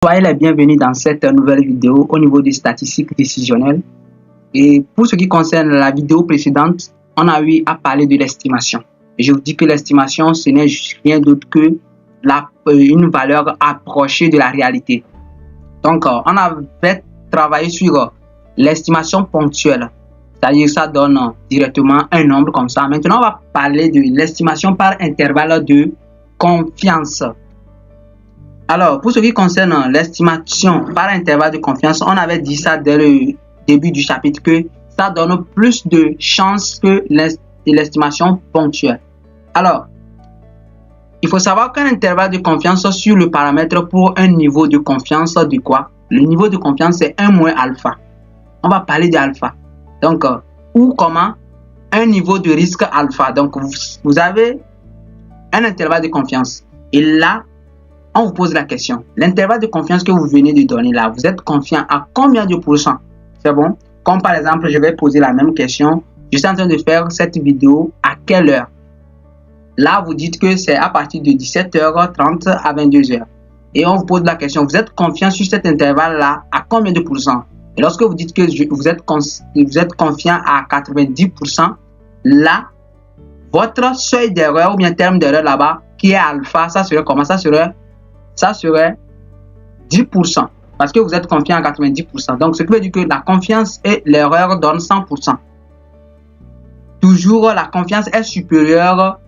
Soyez les bienvenus dans cette nouvelle vidéo au niveau des statistiques décisionnelles. Et pour ce qui concerne la vidéo précédente, on a eu à parler de l'estimation. Et je vous dis que l'estimation, ce n'est rien d'autre que une valeur approchée de la réalité. Donc, on avait travaillé sur l'estimation ponctuelle. C'est-à-dire que ça donne directement un nombre comme ça. Maintenant, on va parler de l'estimation par intervalle de confiance. Alors, pour ce qui concerne l'estimation par intervalle de confiance, on avait dit ça dès le début du chapitre que ça donne plus de chances que l'estimation ponctuelle. Alors, il faut savoir qu'un intervalle de confiance sur le paramètre pour un niveau de confiance de quoi? Le niveau de confiance, c'est 1 moins alpha. On va parler de alpha. Donc, ou comment? Un niveau de risque alpha. Donc, vous avez un intervalle de confiance. Et là, on vous pose la question. L'intervalle de confiance que vous venez de donner là, vous êtes confiant à combien de pourcents? C'est bon? Comme par exemple, je vais poser la même question. Je suis en train de faire cette vidéo à quelle heure? Là, vous dites que c'est à partir de 17h30 à 22h. Et on vous pose la question. Vous êtes confiant sur cet intervalle-là à combien de pourcents? Et lorsque vous dites que vous êtes confiant à 90%, là, votre seuil d'erreur ou bien terme d'erreur là-bas, qui est alpha, ça serait comment? Ça serait 10%. Parce que vous êtes confiant à 90%. Donc, ce qui veut dire que la confiance et l'erreur donnent 100%. Toujours, la confiance est supérieure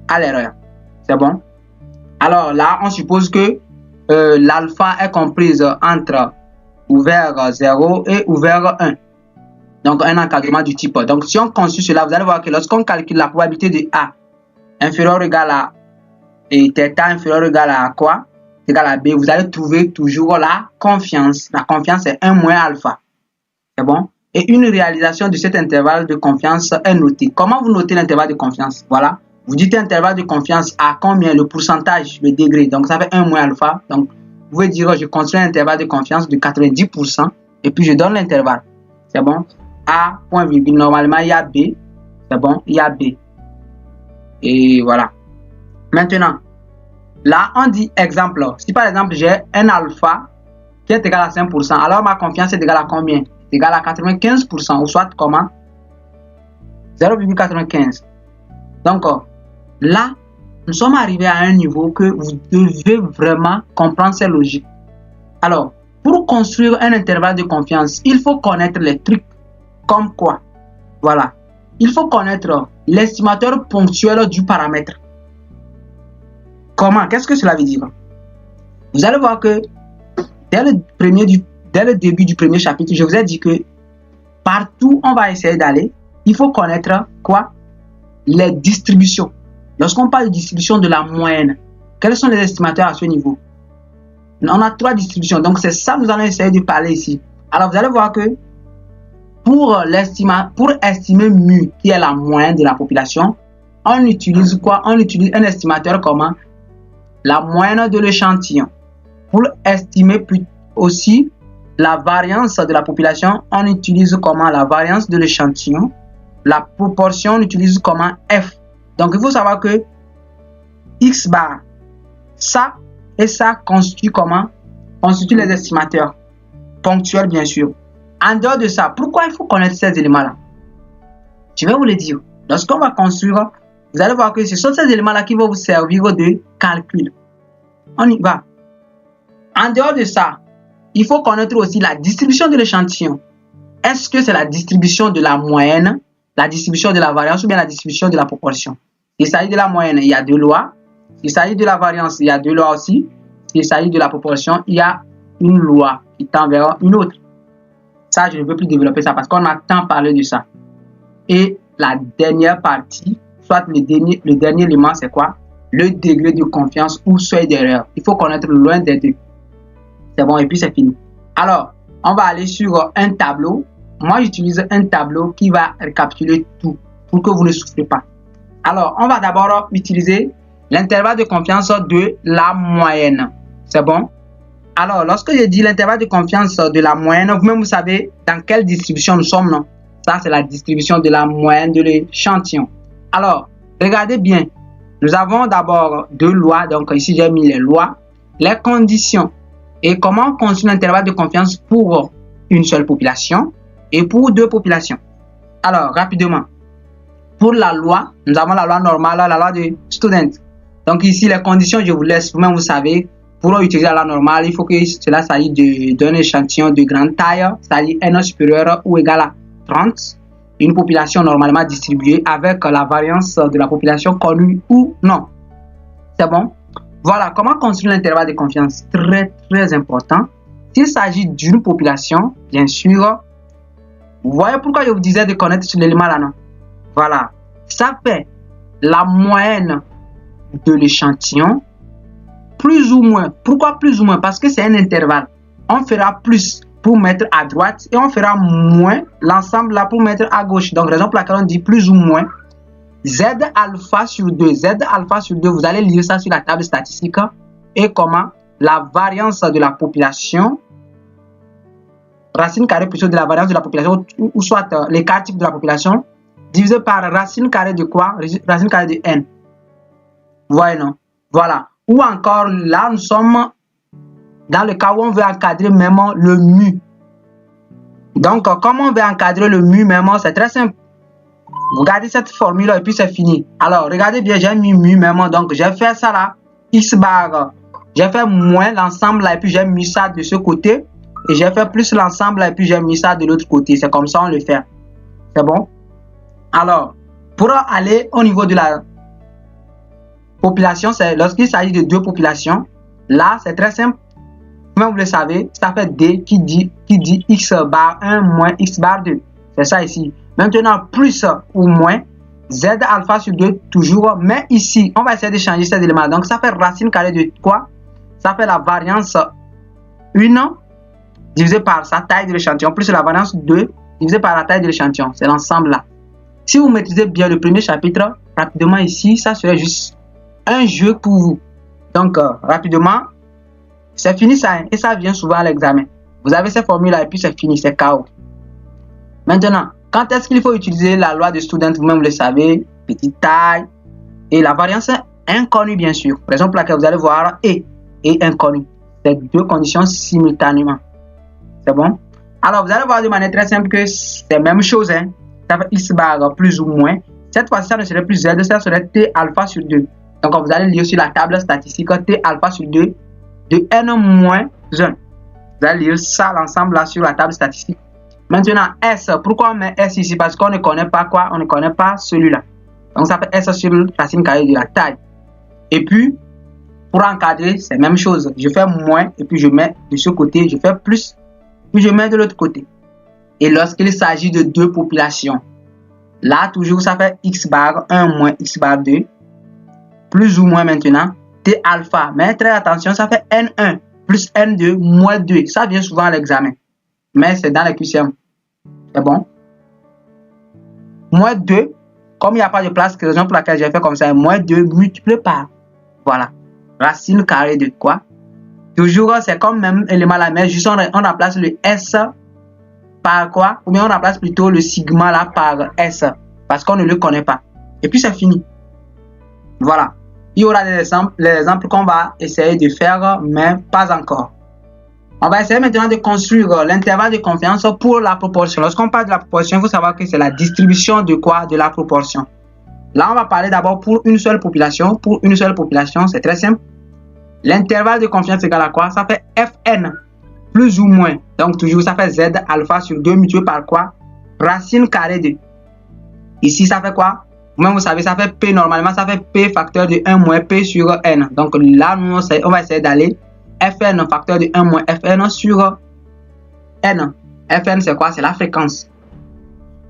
à l'erreur. C'est bon? Alors là, on suppose que l'alpha est comprise entre ouvert 0 et ouvert 1. Donc, un encadrement du type. Donc, si on conçut cela, vous allez voir que lorsqu'on calcule la probabilité de A inférieur ou égal à et θ inférieur ou égal à quoi? Égal à B, vous allez trouver toujours la confiance. La confiance est 1 moins alpha. C'est bon? Et une réalisation de cet intervalle de confiance est notée. Comment vous notez l'intervalle de confiance? Voilà. Vous dites intervalle de confiance à combien? Le pourcentage, le degré. Donc, ça fait 1 moins alpha. Donc, vous pouvez dire, je construis un intervalle de confiance de 90% et puis je donne l'intervalle. C'est bon? A, point virgule. Normalement, il y a B. C'est bon? Il y a B. Et voilà. Maintenant, là, on dit exemple. Si par exemple, j'ai un alpha qui est égal à 5%, alors ma confiance est égale à combien? C'est égal à 95%, ou soit comment? 0,95. Donc, là, nous sommes arrivés à un niveau que vous devez vraiment comprendre ces logiques. Alors, pour construire un intervalle de confiance, il faut connaître les trucs. Comme quoi? Voilà. Il faut connaître l'estimateur ponctuel du paramètre. Comment? Qu'est-ce que cela veut dire? Vous allez voir que dès le début du premier chapitre, je vous ai dit que partout on va essayer d'aller, il faut connaître quoi? Les distributions. Lorsqu'on parle de distribution de la moyenne, quels sont les estimateurs à ce niveau? On a 3 distributions, donc c'est ça que nous allons essayer de parler ici. Alors vous allez voir que pour estimer mu, qui est la moyenne de la population, on utilise quoi? On utilise un estimateur comment? La moyenne de l'échantillon. Pour estimer aussi la variance de la population, on utilise comment? La variance de l'échantillon. La proportion, on utilise comment? F. Donc, il faut savoir que X bar, ça et ça constitue comment? Constitue les estimateurs. Ponctuels, bien sûr. En dehors de ça, pourquoi il faut connaître ces éléments-là? Je vais vous le dire. Lorsqu'on va construire, vous allez voir que ce sont ces éléments-là qui vont vous servir de calcul. On y va. En dehors de ça, il faut connaître aussi la distribution de l'échantillon. Est-ce que c'est la distribution de la moyenne, la distribution de la variance ou bien la distribution de la proportion? S'il s'agit de la moyenne, il y a 2 lois. S'il s'agit de la variance, il y a 2 lois aussi. S'il s'agit de la proportion, il y a une loi qui tend vers une autre. Ça, je ne veux plus développer ça parce qu'on a tant parlé de ça. Et la dernière partie, soit le dernier élément, c'est quoi? Le degré de confiance ou seuil d'erreur. Il faut connaître l'un des deux. C'est bon, et puis c'est fini. Alors, on va aller sur un tableau. Moi, j'utilise un tableau qui va récapituler tout pour que vous ne souffrez pas. Alors, on va d'abord utiliser l'intervalle de confiance de la moyenne. C'est bon? Alors, lorsque je dis l'intervalle de confiance de la moyenne, vous-même, vous savez dans quelle distribution nous sommes, non? Ça, c'est la distribution de la moyenne de l'échantillon. Alors, regardez bien. Nous avons d'abord 2 lois. Donc, ici, j'ai mis les lois. Les conditions. Et comment construire l'intervalle de confiance pour une seule population et pour deux populations. Alors, rapidement, pour la loi, nous avons la loi normale, la loi de student. Donc ici, les conditions, je vous laisse, vous-même vous savez, pour utiliser la loi normale, il faut que cela s'agisse d'un échantillon de grande taille, c'est-à-dire N supérieur ou égal à 30, une population normalement distribuée avec la variance de la population connue ou non. C'est bon? Voilà, comment construire l'intervalle de confiance? Très important. S'il s'agit d'une population, bien sûr, vous voyez pourquoi je vous disais de connaître cet élément là, non? Voilà, ça fait la moyenne de l'échantillon, plus ou moins. Pourquoi plus ou moins? Parce que c'est un intervalle. On fera plus pour mettre à droite et on fera moins l'ensemble là pour mettre à gauche. Donc, raison pour laquelle on dit plus ou moins. Z alpha sur 2, Z alpha sur 2, vous allez lire ça sur la table statistique et comment la variance de la population, racine carrée plutôt de la variance de la population, ou soit l'écart type de la population, divisé par racine carrée de quoi? Racine carrée de n. Voyez, non? Voilà. Ou encore, là, nous sommes dans le cas où on veut encadrer même le mu. Donc, comment on veut encadrer le mu même, c'est très simple. Vous gardez cette formule et puis c'est fini. Alors, regardez bien, j'ai mis mu même, donc j'ai fait ça là, x bar. J'ai fait moins l'ensemble là et puis j'ai mis ça de ce côté. Et j'ai fait plus l'ensemble là et puis j'ai mis ça de l'autre côté. C'est comme ça on le fait. C'est bon? Alors, pour aller au niveau de la population, c'est lorsqu'il s'agit de deux populations. Là, c'est très simple. Comme vous le savez, ça fait D qui dit x bar 1 moins x bar 2. C'est ça ici. Maintenant, plus ou moins, Z alpha sur 2 toujours. Mais ici, on va essayer de changer cet élément. Donc, ça fait racine carrée de quoi? Ça fait la variance 1 divisé par sa taille de l'échantillon plus la variance 2 divisé par la taille de l'échantillon. C'est l'ensemble là. Si vous maîtrisez bien le premier chapitre, rapidement ici, ça serait juste un jeu pour vous. Donc, rapidement, c'est fini ça. Hein, et ça vient souvent à l'examen. Vous avez ces formules-là et puis c'est fini, c'est KO. Maintenant, quand est-ce qu'il faut utiliser la loi de student? Vous-même le savez, petite taille et la variance inconnue, bien sûr. Par exemple, laquelle vous allez voir et inconnu. C'est deux conditions simultanément. C'est bon? Alors, vous allez voir de manière très simple que c'est la même chose. Hein? Ça fait x bar plus ou moins. Cette fois-ci, ça ne serait plus z, ça serait t alpha sur 2. Donc, vous allez lire sur la table statistique t alpha sur 2 de n moins 1. Vous allez lire ça l'ensemble là sur la table statistique. Maintenant, S, pourquoi on met S ici? Parce qu'on ne connaît pas quoi? On ne connaît pas celui-là. Donc, ça fait S sur racine carrée de la taille. Et puis, pour encadrer, c'est la même chose. Je fais moins et puis je mets de ce côté. Je fais plus, puis je mets de l'autre côté. Et lorsqu'il s'agit de deux populations, là, toujours, ça fait x bar 1 moins x bar 2. Plus ou moins maintenant, T alpha. Mais très attention, ça fait N1 plus N2 moins 2. Ça vient souvent à l'examen. Mais c'est dans les QCM. C'est bon? Moins 2, comme il n'y a pas de place, c'est la raison pour laquelle j'ai fait comme ça. Moins 2 multiplié par, voilà, racine carrée de quoi? Toujours, c'est comme même élément là, mais juste on remplace le S par quoi? Ou bien on remplace plutôt le sigma là par S, parce qu'on ne le connaît pas. Et puis c'est fini. Voilà. Il y aura des exemples, les exemples qu'on va essayer de faire, mais pas encore. On va essayer maintenant de construire l'intervalle de confiance pour la proportion. Lorsqu'on parle de la proportion, il faut savoir que c'est la distribution de quoi? De la proportion. Là, on va parler d'abord pour une seule population. Pour une seule population, c'est très simple. L'intervalle de confiance égale à quoi? Ça fait Fn plus ou moins. Donc, toujours, ça fait Z alpha sur 2 multiplié par quoi? Racine carrée de. Ici, ça fait quoi? Vous-même, vous savez, ça fait P. Normalement, ça fait P facteur de 1 moins P sur N. Donc, là, nous, on va essayer d'aller Fn facteur de 1 moins Fn sur N. Fn, c'est quoi? C'est la fréquence.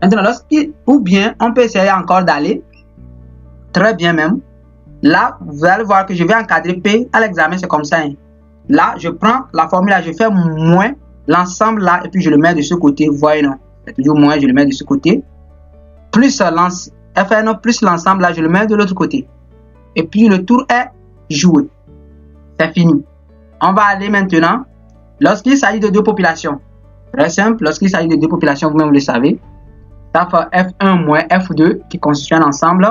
Maintenant, ou bien, on peut essayer encore d'aller, très bien même. Là, vous allez voir que je vais encadrer P à l'examen, c'est comme ça. Hein. Là, je prends la formule, là, je fais moins l'ensemble là, et puis je le mets de ce côté. Vous voyez, non? C'est toujours moins, je le mets de ce côté. Plus Fn plus l'ensemble là, je le mets de l'autre côté. Et puis, le tour est joué. C'est fini. On va aller maintenant, lorsqu'il s'agit de deux populations. Très simple, lorsqu'il s'agit de deux populations, vous-même le savez. Ça fait F1 moins F2 qui constitue un ensemble.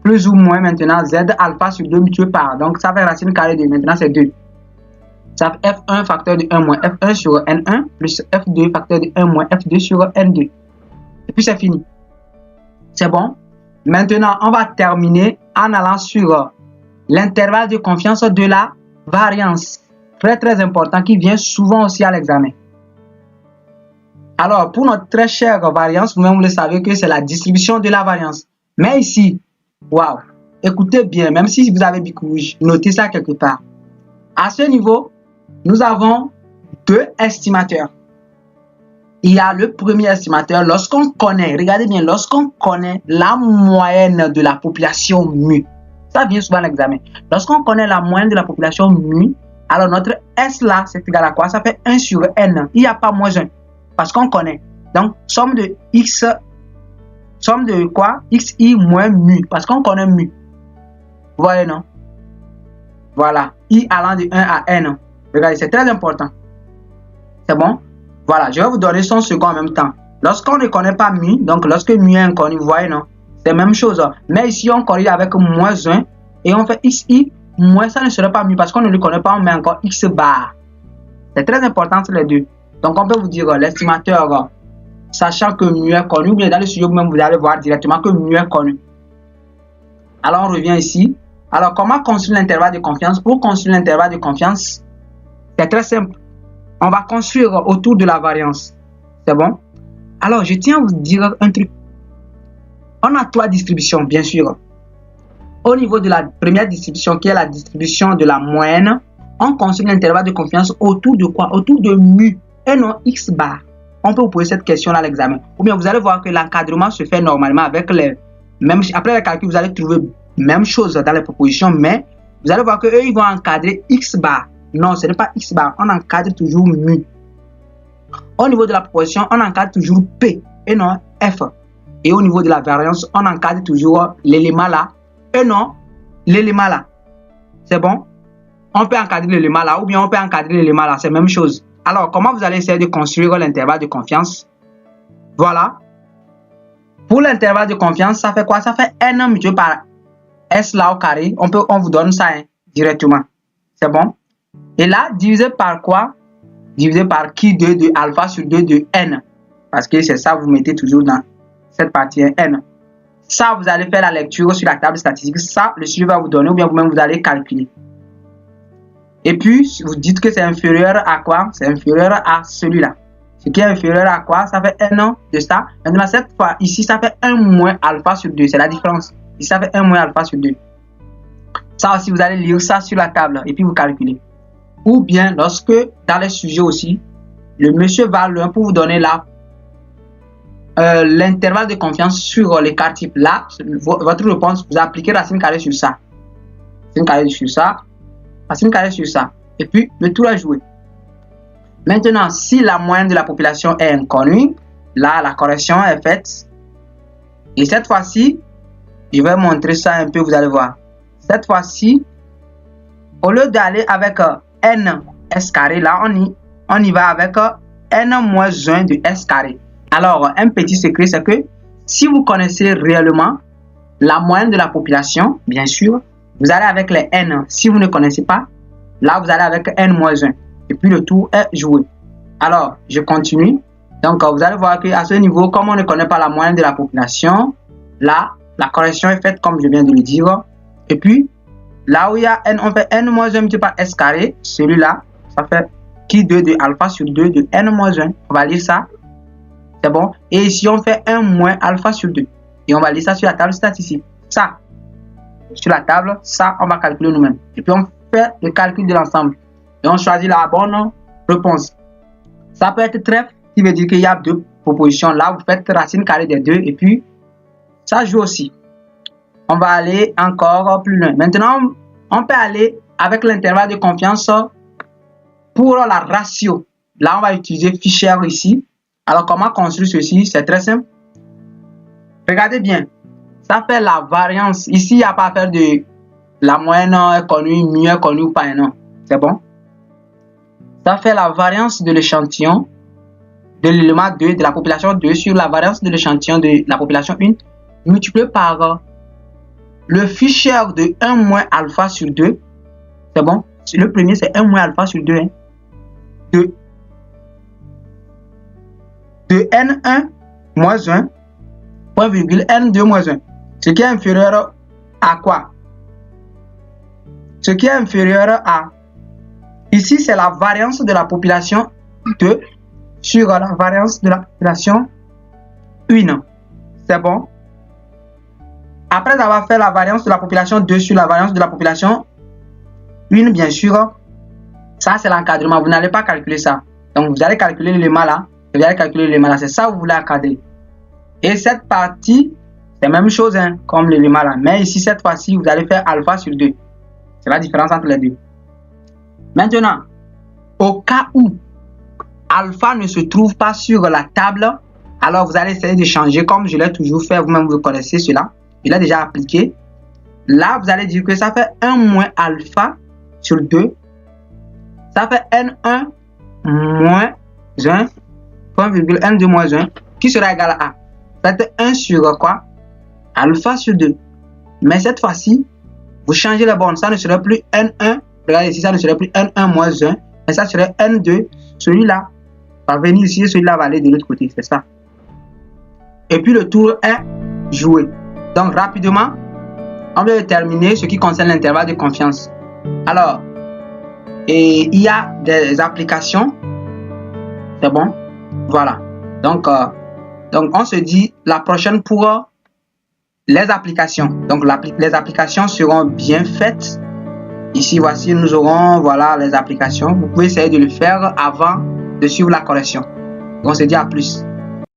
Plus ou moins maintenant Z alpha sur 2 multiplié par. Donc ça fait racine carrée de. Maintenant c'est 2. Ça fait F1 facteur de 1 moins F1 sur N1 plus F2 facteur de 1 moins F2 sur N2. Et puis c'est fini. C'est bon. Maintenant, on va terminer en allant sur l'intervalle de confiance de la variance. Très important qui vient souvent aussi à l'examen. Alors, pour notre très chère variance, vous-même vous le savez que c'est la distribution de la variance. Mais ici, waouh, écoutez bien, même si vous avez bic rouge, notez ça quelque part. À ce niveau, nous avons deux estimateurs. Il y a le premier estimateur, lorsqu'on connaît, regardez bien, lorsqu'on connaît la moyenne de la population mu. Ça vient souvent à l'examen. Lorsqu'on connaît la moyenne de la population mu, alors notre S là, c'est égal à quoi? Ça fait 1 sur N. Il n'y a pas moins 1. Parce qu'on connaît. Donc, somme de X, somme de quoi? XI moins mu. Parce qu'on connaît mu. Vous voyez, non? Voilà. I allant de 1 à N. Regardez, c'est très important. C'est bon? Voilà, je vais vous donner son second en même temps. Lorsqu'on ne connaît pas mu, donc lorsque mu est inconnu, vous voyez, non? C'est la même chose. Mais ici, on corrige avec moins 1 et on fait XI moins, ça ne serait pas mu parce qu'on ne le connaît pas, on met encore X bar. C'est très important, les deux. Donc, on peut vous dire l'estimateur, sachant que mu est connu, ou bien dans le studio, même vous allez voir directement que mu est connu. Alors, on revient ici. Alors, comment construire l'intervalle de confiance? Pour construire l'intervalle de confiance, c'est très simple. On va construire autour de la variance. C'est bon? Alors, je tiens à vous dire un truc. On a trois distributions, bien sûr. Au niveau de la première distribution, qui est la distribution de la moyenne, on construit l'intervalle de confiance autour de quoi? Autour de mu et non X bar. On peut vous poser cette question-là à l'examen. Ou bien vous allez voir que l'encadrement se fait normalement avec les mêmes. Après le calcul, vous allez trouver même chose dans les propositions, mais vous allez voir qu'eux, ils vont encadrer X bar. Non, ce n'est pas X bar, on encadre toujours mu. Au niveau de la proposition, on encadre toujours P et non F. Et au niveau de la variance, on encadre toujours l'élément là et non l'élément là. C'est bon? On peut encadrer l'élément là ou bien on peut encadrer l'élément là, c'est la même chose. Alors, comment vous allez essayer de construire l'intervalle de confiance? Voilà. Pour l'intervalle de confiance, ça fait quoi? Ça fait N multiplié par S là au carré. On vous donne ça directement. C'est bon? Et là, divisé par quoi? Divisé par qui 2 de alpha sur 2 de N. Parce que c'est ça, vous mettez toujours dans cette partie N. Ça, vous allez faire la lecture sur la table statistique. Ça, le sujet va vous donner ou bien vous-même vous allez calculer. Et puis, vous dites que c'est inférieur à quoi? C'est inférieur à celui-là. Ce qui est inférieur à quoi? Ça fait 1 de ça. Maintenant, cette fois, ici, ça fait 1 moins alpha sur 2. C'est la différence. Ici, ça fait 1 moins alpha sur 2. Ça aussi, vous allez lire ça sur la table et puis vous calculez. Ou bien, lorsque, dans les sujets aussi, le monsieur va loin pour vous donner l'intervalle de confiance sur l'écart type. Là, votre réponse, vous appliquez racine carrée sur ça. Racine carrée sur ça. Racine carrée sur ça. Et puis, le tour est joué. Maintenant, si la moyenne de la population est inconnue, là, la correction est faite. Et cette fois-ci, je vais montrer ça un peu, vous allez voir. Cette fois-ci, au lieu d'aller avec n s carré, là, on y va avec n moins 1 de s carré. Alors, un petit secret, c'est que si vous connaissez réellement la moyenne de la population, bien sûr, vous allez avec les n. Si vous ne connaissez pas, là, vous allez avec n moins 1. Et puis, le tour est joué. Alors, je continue. Donc, vous allez voir qu'à ce niveau, comme on ne connaît pas la moyenne de la population, là, la correction est faite comme je viens de le dire. Et puis, là où il y a n, on fait n moins 1 multiplié par s carré. Celui-là, ça fait qui 2 de alpha sur 2 de n moins 1. On va lire ça. C'est bon. Et ici, on fait 1 moins alpha sur 2. Et on va lire ça sur la table statistique. Ça, sur la table, ça, on va calculer nous-mêmes. Et puis, on fait le calcul de l'ensemble. Et on choisit la bonne réponse. Ça peut être trèfle, qui veut dire qu'il y a deux propositions. Là, vous faites racine carrée des deux. Et puis, ça joue aussi. On va aller encore plus loin. Maintenant, on peut aller avec l'intervalle de confiance pour la ratio. Là, on va utiliser Fisher ici. Alors, comment construire ceci? C'est très simple. Regardez bien. Ça fait la variance. Ici, il n'y a pas à faire de la moyenne est connue, mieux est connue ou pas. Non. C'est bon? Ça fait la variance de l'échantillon de l'élément 2 de la population 2 sur la variance de l'échantillon de la population 1 multiplié par le Fisher de 1 moins alpha sur 2. C'est bon? Le premier, c'est 1 moins alpha sur 2. Hein. De N1 moins 1, point virgule N2 moins 1. Ce qui est inférieur à quoi? Ce qui est inférieur à... Ici, c'est la variance de la population 2 sur la variance de la population 1. C'est bon? Après avoir fait la variance de la population 2 sur la variance de la population 1, bien sûr, ça c'est l'encadrement. Vous n'allez pas calculer ça. Donc, vous allez calculer l'élément là. Vous allez calculer l'élément là. C'est ça que vous voulez encadrer. Et cette partie, c'est la même chose hein, comme l'élément là. Mais ici, cette fois-ci, vous allez faire alpha sur 2. C'est la différence entre les deux. Maintenant, au cas où alpha ne se trouve pas sur la table, alors vous allez essayer de changer comme je l'ai toujours fait. Vous-même, vous connaissez cela. Je l'ai déjà appliqué. Là, vous allez dire que ça fait 1 moins alpha sur 2. Ça fait N1 moins 1, point virgule N2 moins 1, qui sera égal à A. Ça fait 1 sur quoi? Alpha sur 2. Mais cette fois-ci, vous changez les bornes. Ça ne serait plus N1. Regardez ici, ça ne serait plus N1 moins 1. Mais ça serait N2. Celui-là va venir ici et celui-là va aller de l'autre côté. C'est ça. Et puis le tour est joué. Donc rapidement, on va terminer ce qui concerne l'intervalle de confiance. Alors, il y a des applications. C'est bon? Voilà. Donc on se dit la prochaine pour les applications. Donc les applications seront bien faites. Ici, voici, nous aurons voilà les applications. Vous pouvez essayer de le faire avant de suivre la correction. Donc, on se dit à plus.